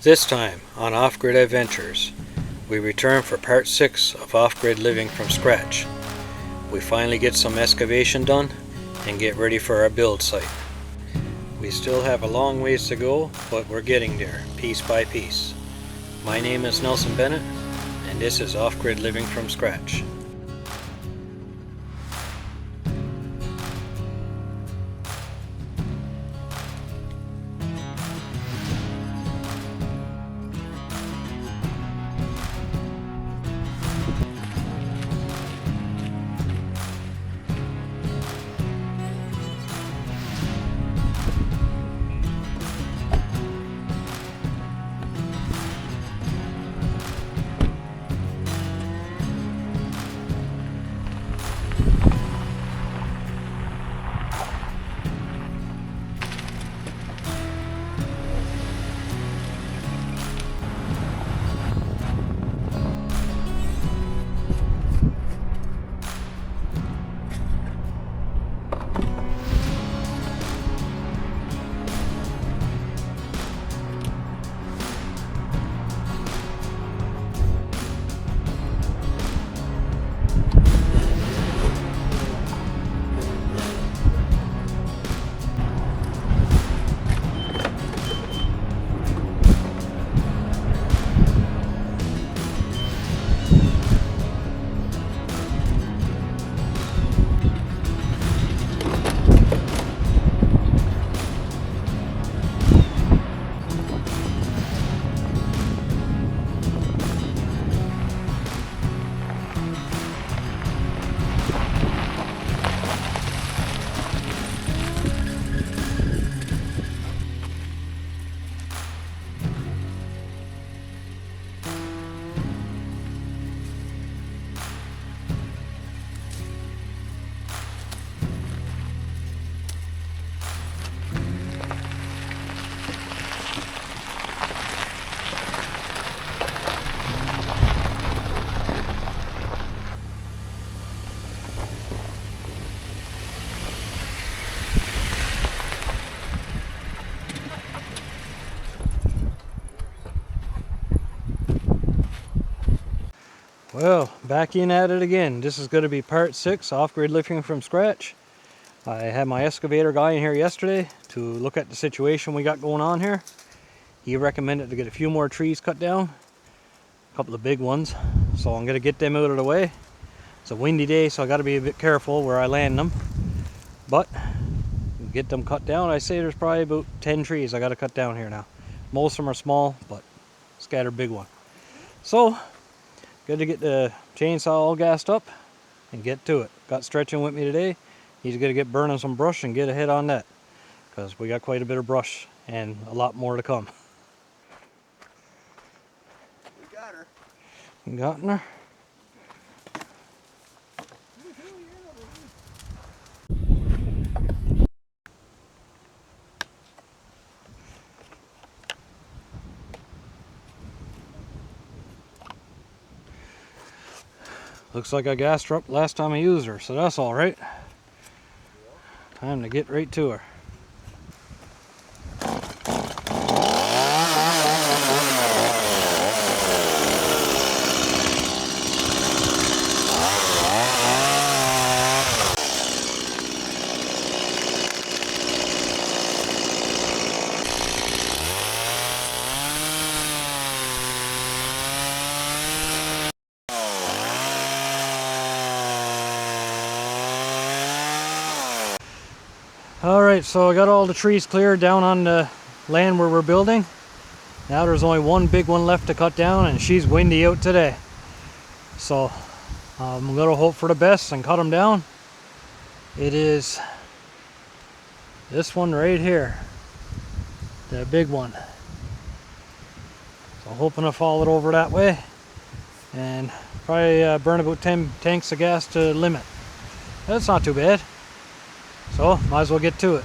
This time on Off-Grid Adventures, we return for part 6 of Off-Grid Living from Scratch. We finally get some excavation done and get ready for our build site. We still have a long ways to go, but we're getting there, piece by piece. My name is Nelson Bennett, and this is Off-Grid Living from Scratch. Well, back in at it again. This is going to be part 6, off-grid living from scratch. I had my excavator guy in here yesterday to look at the situation we got going on here. He recommended to get a few more trees cut down, a couple of big ones, so I'm going to get them out of the way. It's a windy day, so I got to be a bit careful where I land them, but get them cut down. I say there's probably about 10 trees I got to cut down here now. Most of them are small, but scattered big one. So good to get the chainsaw all gassed up and get to it. Got Stretching with me today. He's going to get burning some brush and get ahead on that, because we got quite a bit of brush and a lot more to come. We got her. You got her? Looks like I gassed her up last time I used her, so that's all right. Time to get right to her. Alright, so I got all the trees cleared down on the land where we're building. Now there's only one big one left to cut down, and she's windy out today. So I'm going to hope for the best and cut them down. It is this one right here, the big one. So I'm hoping to fall it over that way and probably burn about 10 tanks of gas to limit. That's not too bad. So might as well get to it.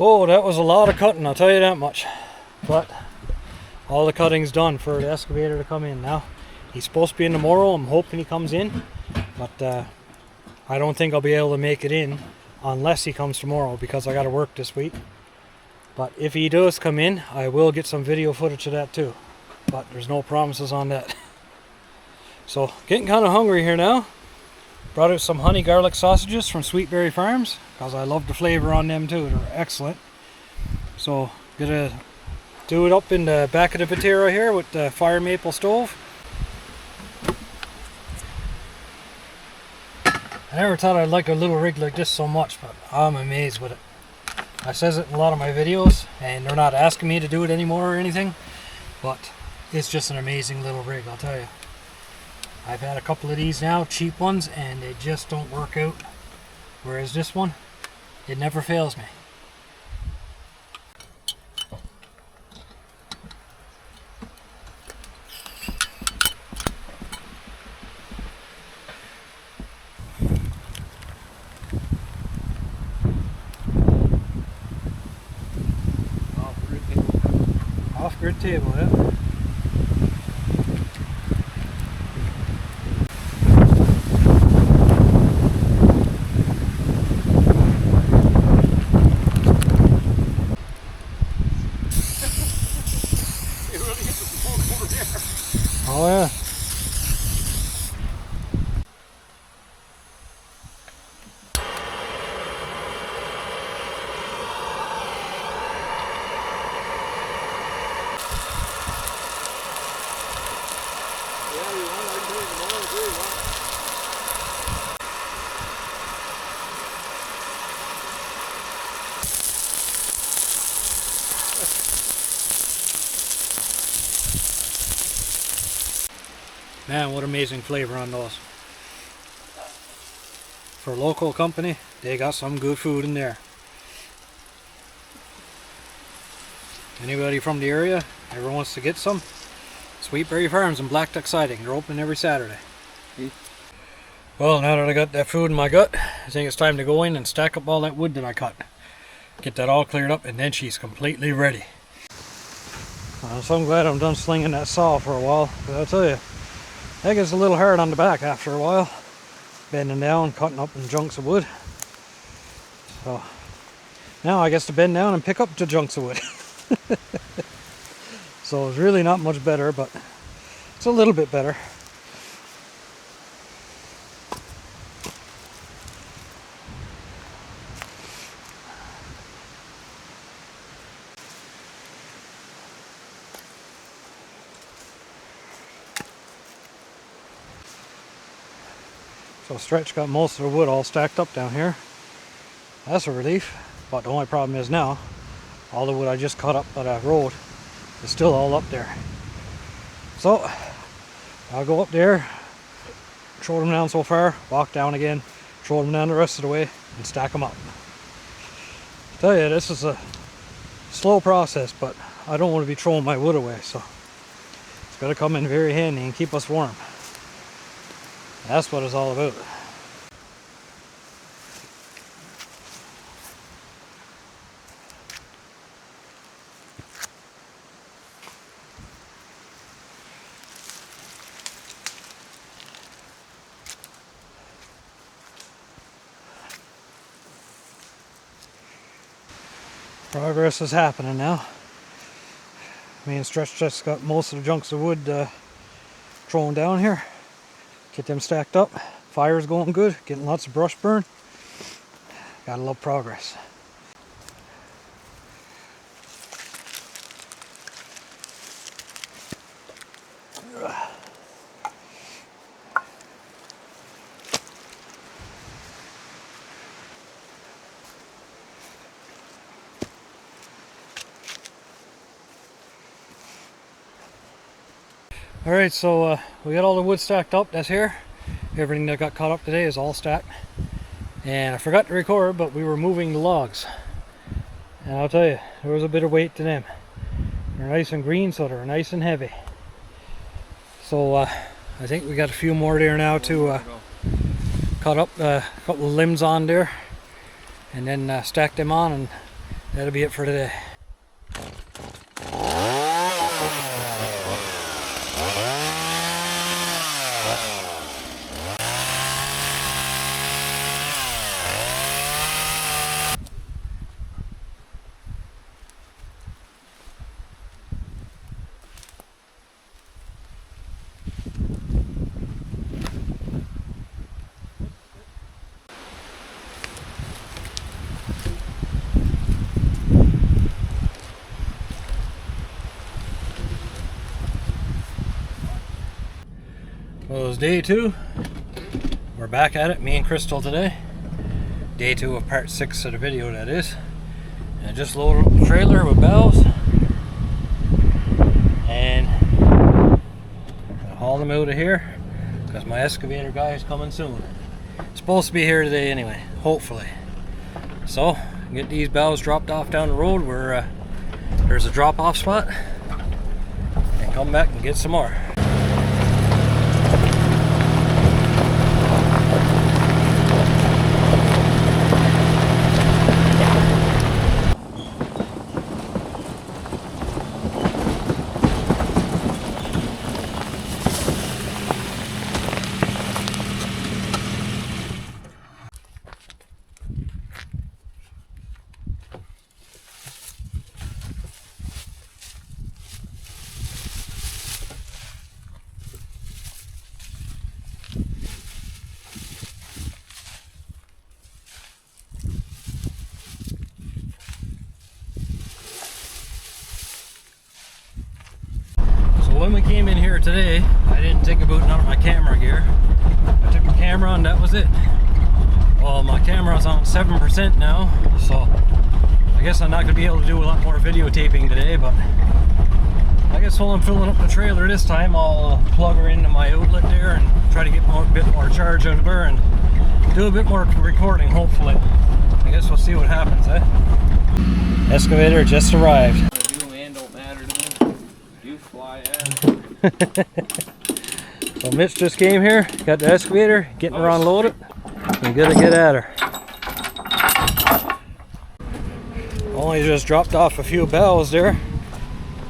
Oh, that was a lot of cutting, I'll tell you that much. But all the cutting's done for the excavator to come in now. He's supposed to be in tomorrow. I'm hoping he comes in, but I don't think I'll be able to make it in unless he comes tomorrow because I got to work this week. But if he does come in, I will get some video footage of that too. But there's no promises on that. So, getting kind of hungry here now. Brought out some honey garlic sausages from Sweetberry Farms because I love the flavor on them too. They're excellent. So, gonna do it up in the back of the Vitero here with the fire maple stove. I never thought I'd like a little rig like this so much, but I'm amazed with it. I says it in a lot of my videos, and they're not asking me to do it anymore or anything, but it's just an amazing little rig, I'll tell you. I've had a couple of these now, cheap ones, and they just don't work out. Whereas this one, it never fails me. Off-grid table, yeah. Oh yeah. Man, what amazing flavor on those. For a local company, they got some good food in there. Anybody from the area ever wants to get some? Sweetberry Farms and Black Duck Siding. They're open every Saturday. Well, now that I got that food in my gut, I think it's time to go in and stack up all that wood that I cut. Get that all cleared up, and then she's completely ready. So I'm glad I'm done slinging that saw for a while, but I'll tell you, that gets a little hard on the back after a while. Bending down, cutting up in chunks of wood. So now I guess to bend down and pick up the chunks of wood. So it's really not much better, but it's a little bit better. So Stretch got most of the wood all stacked up down here. That's a relief, but the only problem is now, all the wood I just cut up by that road is still all up there. So, I'll go up there, throw them down so far, walk down again, throw them down the rest of the way, and stack them up. I tell you, this is a slow process, but I don't want to be throwing my wood away, so it's got to come in very handy and keep us warm. That's what it's all about. Progress is happening now. Me and Stretch just got most of the chunks of wood thrown down here. Get them stacked up. Fire's going good. Getting lots of brush burn. Gotta love progress. Alright, so we got all the wood stacked up. That's here. Everything that got cut up today is all stacked. And I forgot to record, but we were moving the logs. And I'll tell you, there was a bit of weight to them. They're nice and green, so they're nice and heavy. So I think we got a few more there now to cut up a couple of limbs on there. And then stack them on, and that'll be it for today. Well, it was day 2. We're back at it, me and Crystal today. Day 2 of part 6 of the video, that is. And I just loaded up the trailer with bells. And I'll haul them out of here because my excavator guy is coming soon. Supposed to be here today anyway, hopefully. So, get these bells dropped off down the road where there's a drop-off spot. And come back and get some more. When we came in here today, I didn't think about none of my camera gear. I took the camera and that was it. Well, my camera's on 7% now, so I guess I'm not going to be able to do a lot more videotaping today, but I guess while I'm filling up the trailer this time, I'll plug her into my outlet there and try to get a bit more charge out of her and do a bit more recording, hopefully. I guess we'll see what happens, eh? Excavator just arrived. So Mitch just came here, got the excavator, getting her unloaded, and gonna get at her. Only just dropped off a few bells there,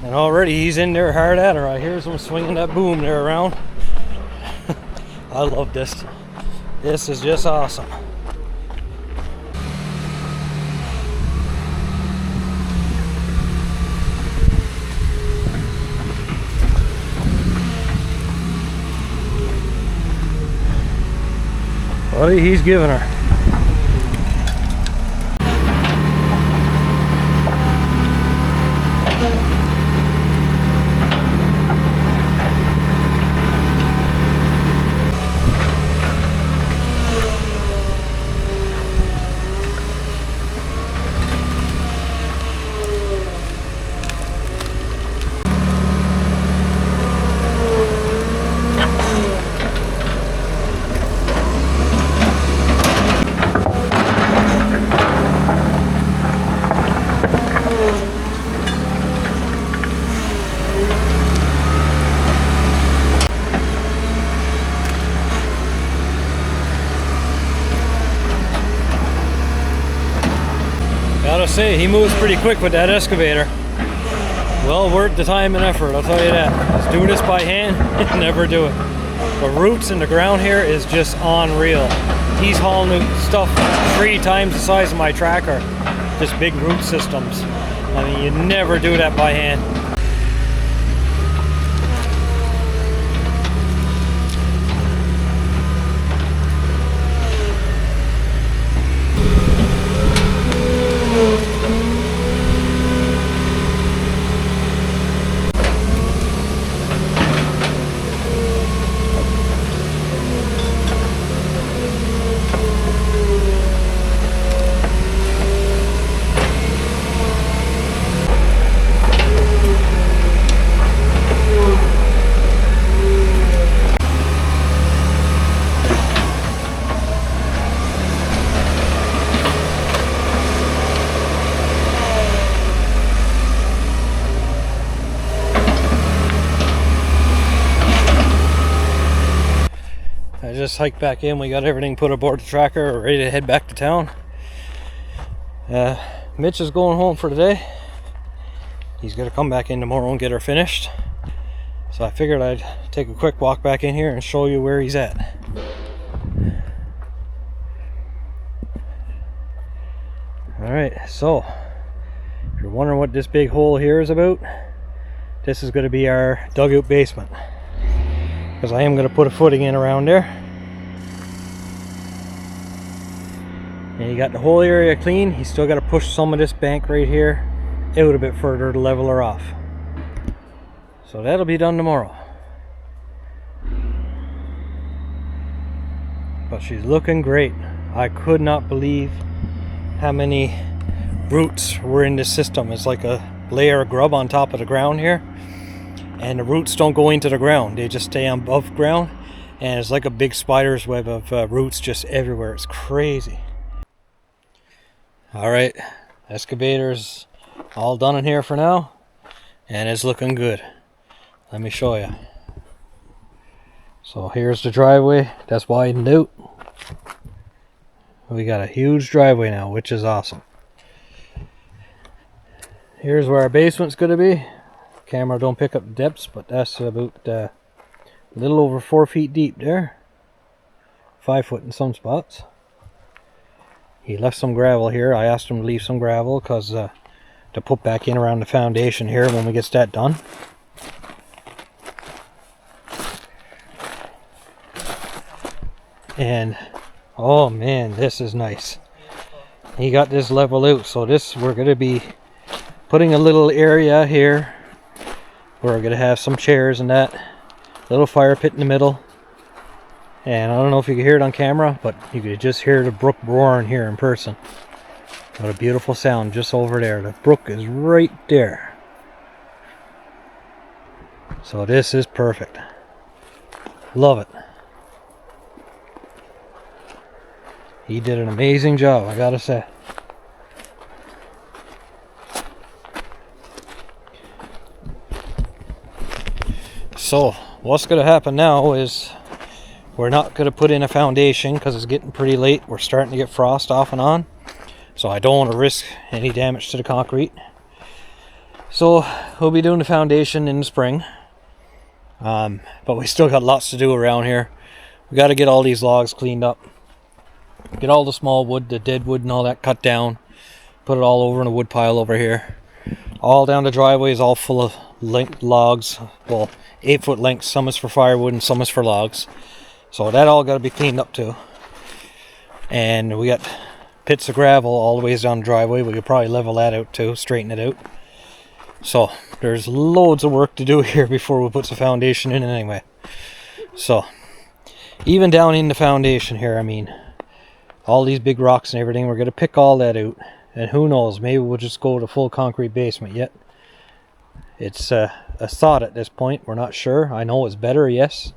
and already he's in there hard at her. I hear him swinging that boom there around. I love this. This is just awesome. Buddy, he's giving her. Gotta say, he moves pretty quick with that excavator. Well worth the time and effort, I'll tell you that. Just do this by hand, never do it. The roots in the ground here is just unreal. He's hauling stuff 3 times the size of my tracker. Just big root systems. I mean, you never do that by hand. I just hiked back in. We got everything put aboard the tracker, ready to head back to town. Mitch is going home for today. He's gonna come back in tomorrow and get her finished. So I figured I'd take a quick walk back in here and show you where he's at. Alright, so if you're wondering what this big hole here is about, this is going to be our dugout basement. Because I am going to put a footing in around there. And you got the whole area clean. You still got to push some of this bank right here out a bit further to level her off. So that'll be done tomorrow. But she's looking great. I could not believe how many roots were in this system. It's like a layer of grub on top of the ground here. And the roots don't go into the ground. They just stay above ground. And it's like a big spider's web of roots just everywhere. It's crazy. Alright, excavator's all done in here for now. And it's looking good. Let me show you. So here's the driveway. That's widened out. We got a huge driveway now, which is awesome. Here's where our basement's going to be. Camera don't pick up the depths, but that's about a little over 4 feet deep there. 5 foot in some spots. He left some gravel here. I asked him to leave some gravel because to put back in around the foundation here when we get that done. And oh man, this is nice. He got this level out, so this we're going to be putting a little area here where we're going to have some chairs and that little fire pit in the middle. And I don't know if you can hear it on camera, but you could just hear the brook roaring here in person. What a beautiful sound just over there. The brook is right there. So this is perfect. Love it. He did an amazing job, I gotta say. So, what's gonna happen now is we're not gonna put in a foundation because it's getting pretty late. We're starting to get frost off and on. So I don't want to risk any damage to the concrete. So we'll be doing the foundation in the spring. But we still got lots to do around here. We got to get all these logs cleaned up. Get all the small wood, the dead wood and all that cut down. Put it all over in a wood pile over here. All down the driveway is all full of logs. Well, 8 foot lengths. Some is for firewood and some is for logs. So that all got to be cleaned up too. And we got pits of gravel all the ways down the driveway. We could probably level that out too, straighten it out. So there's loads of work to do here before we put the foundation in anyway. So even down in the foundation here, I mean, all these big rocks and everything, we're going to pick all that out. And who knows, maybe we'll just go to full concrete basement yet. It's a thought at this point. We're not sure. I know it's better, yes.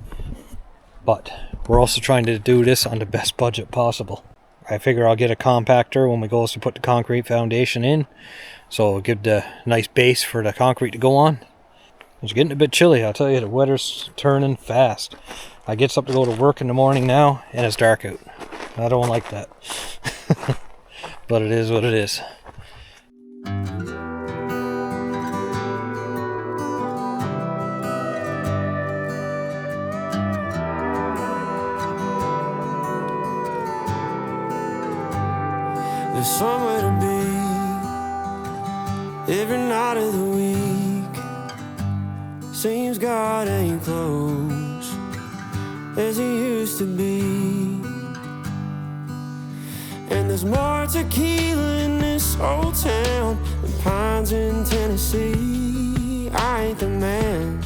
But we're also trying to do this on the best budget possible. I figure I'll get a compactor when we go to put the concrete foundation in. So it'll give the nice base for the concrete to go on. It's getting a bit chilly, I'll tell you. The weather's turning fast. I gets up to go to work in the morning now and it's dark out. I don't like that. But it is what it is. There's somewhere to be every night of the week. Seems God ain't close as he used to be. And there's more tequila in this old town than pines in Tennessee. I ain't the man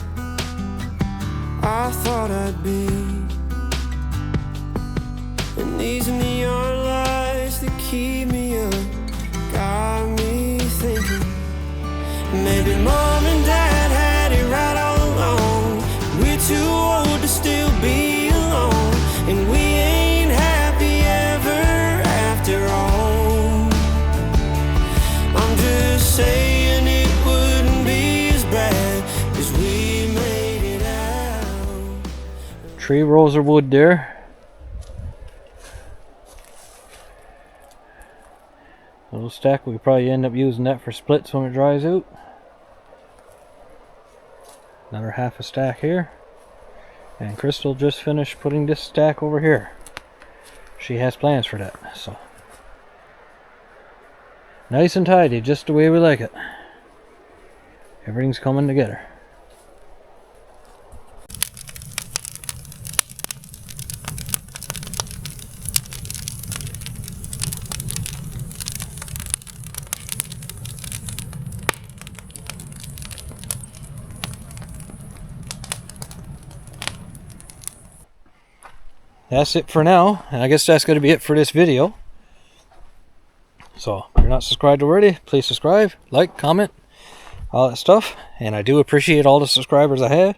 I thought I'd be. And these neon lights that keep me up got me thinking maybe mom and dad had it right all along. We're too old to still be alone, and we ain't happy ever after all. I'm just saying it wouldn't be as bad as we made it out. 3 rows of wood there. A Little stack, we could probably end up using that for splits when it dries out. Another half a stack here. And Crystal just finished putting this stack over here. She has plans for that, so. Nice and tidy, just the way we like it. Everything's coming together. That's it for now, and I guess that's going to be it for this video. So, if you're not subscribed already, please subscribe, like, comment, all that stuff. And I do appreciate all the subscribers I have.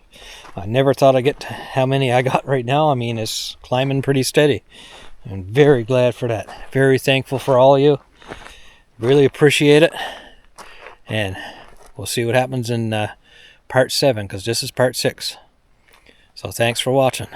I never thought I'd get to how many I got right now. I mean, it's climbing pretty steady. I'm very glad for that. Very thankful for all of you. Really appreciate it. And we'll see what happens in part 7, because this is part 6. So thanks for watching.